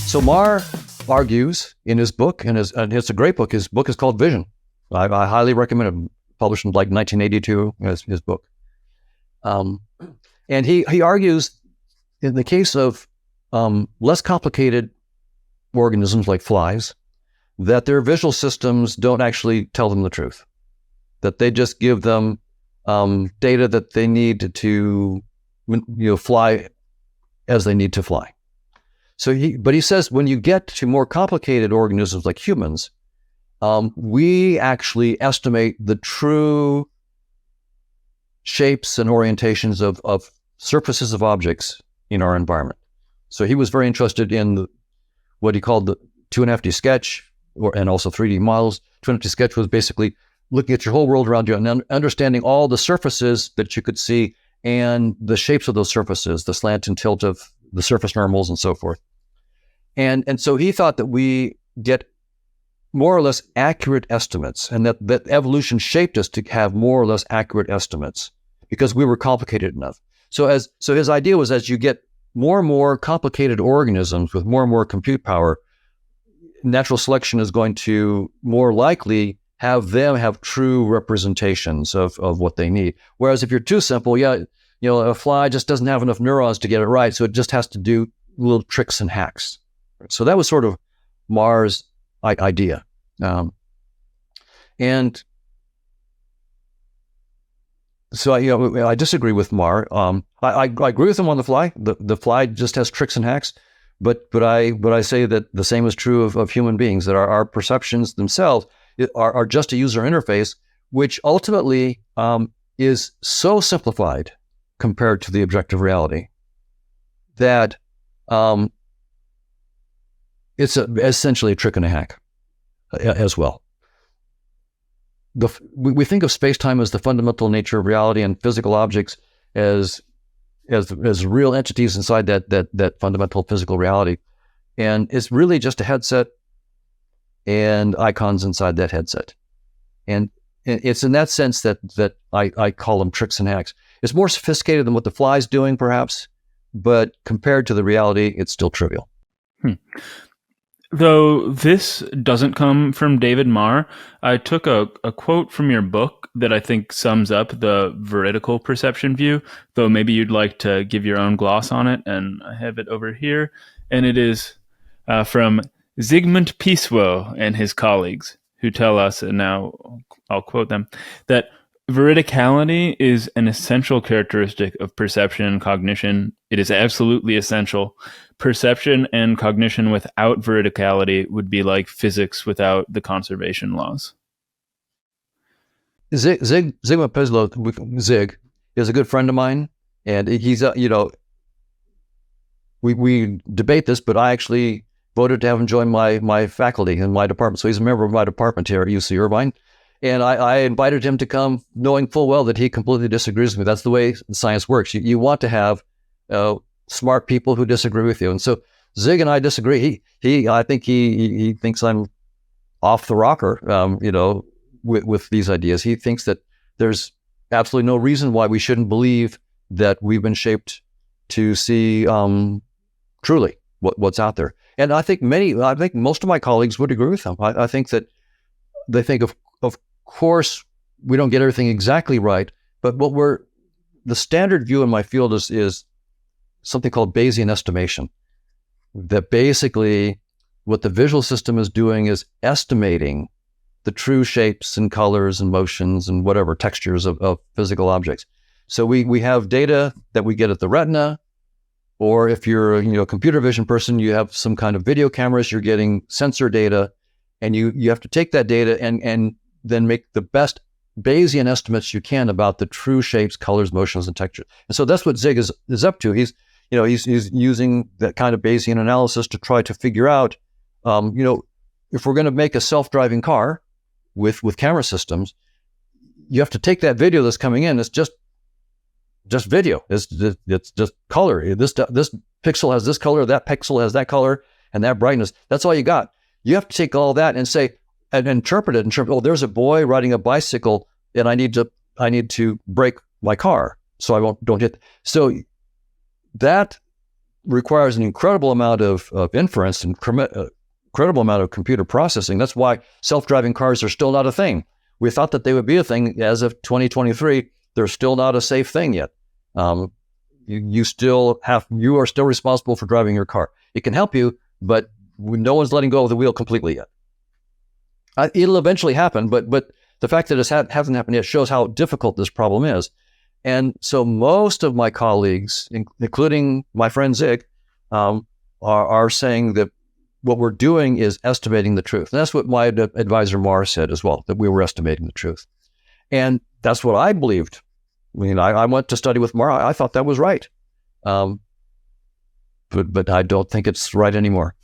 So Marr argues in his book, and it's a great book. His book is called Vision. I highly recommend it. Published in like 1982, his book. And he argues in the case of less complicated organisms like flies, that their visual systems don't actually tell them the truth, that they just give them data that they need to fly as they need to fly. But he says when you get to more complicated organisms like humans, we actually estimate the true shapes and orientations of surfaces of objects in our environment. So he was very interested in what he called the 2.5D sketch, and also 3D models. 2.5D sketch was basically looking at your whole world around you and understanding all the surfaces that you could see and the shapes of those surfaces, the slant and tilt of the surface normals and so forth. And so he thought that we get more or less accurate estimates, and that evolution shaped us to have more or less accurate estimates because we were complicated enough. So his idea was, as you get more and more complicated organisms with more and more compute power, natural selection is going to more likely have them have true representations of what they need. Whereas if you're too simple, a fly just doesn't have enough neurons to get it right, so it just has to do little tricks and hacks. So that was sort of Marr's idea. And so I disagree with Marr. I agree with him on the fly. The fly just has tricks and hacks, but I say that the same is true of human beings, that our perceptions themselves are just a user interface, which ultimately is so simplified compared to the objective reality that it's essentially a trick and a hack as well. We think of space-time as the fundamental nature of reality, and physical objects as real entities inside that fundamental physical reality. And it's really just a headset and icons inside that headset. And it's in that sense that I call them tricks and hacks. It's more sophisticated than what the fly's doing, perhaps, but compared to the reality, it's still trivial. Though this doesn't come from David Marr, I took a quote from your book that I think sums up the veridical perception view, though maybe you'd like to give your own gloss on it, and I have it over here. And it is from Zygmunt Piswo and his colleagues, who tell us, and now I'll quote them, that veridicality is an essential characteristic of perception and cognition. It is absolutely essential. Perception and cognition without veridicality would be like physics without the conservation laws. Zygmunt Piswo, Zig, is a good friend of mine, and he's we debate this, but I actually voted to have him join my faculty in my department. So he's a member of my department here at UC Irvine. And I invited him to come, knowing full well that he completely disagrees with me. That's the way science works. You want to have smart people who disagree with you. And so Zig and I disagree. I think he thinks I'm off the rocker, with these ideas. He thinks that there's absolutely no reason why we shouldn't believe that we've been shaped to see truly what's out there. And I think most of my colleagues would agree with him. I think that they think of course we don't get everything exactly right, but the standard view in my field is something called Bayesian estimation. That basically what the visual system is doing is estimating the true shapes and colors and motions and whatever textures of physical objects. So we have data that we get at the retina, or if you're a computer vision person, you have some kind of video cameras, you're getting sensor data, and you have to take that data and then make the best Bayesian estimates you can about the true shapes, colors, motions, and textures. And so that's what Zig is up to. He's using that kind of Bayesian analysis to try to figure out, if we're going to make a self-driving car with camera systems, you have to take that video that's coming in. It's just video. It's just color. This pixel has this color, that pixel has that color, and that brightness. That's all you got. You have to take all that and say, and interpret it in terms, there's a boy riding a bicycle, and I need to brake my car so I don't hit. So that requires an incredible amount of inference and incredible amount of computer processing. That's why self-driving cars are still not a thing. We thought that they would be a thing as of 2023. They're still not a safe thing yet. You are still responsible for driving your car. It can help you, but no one's letting go of the wheel completely yet. It'll eventually happen, but the fact that it hasn't happened yet shows how difficult this problem is. And so most of my colleagues, including my friend Zig, are saying that what we're doing is estimating the truth. And that's what my advisor Mar said as well, that we were estimating the truth. And that's what I believed. I mean, I went to study with Mar. I thought that was right. But I don't think it's right anymore.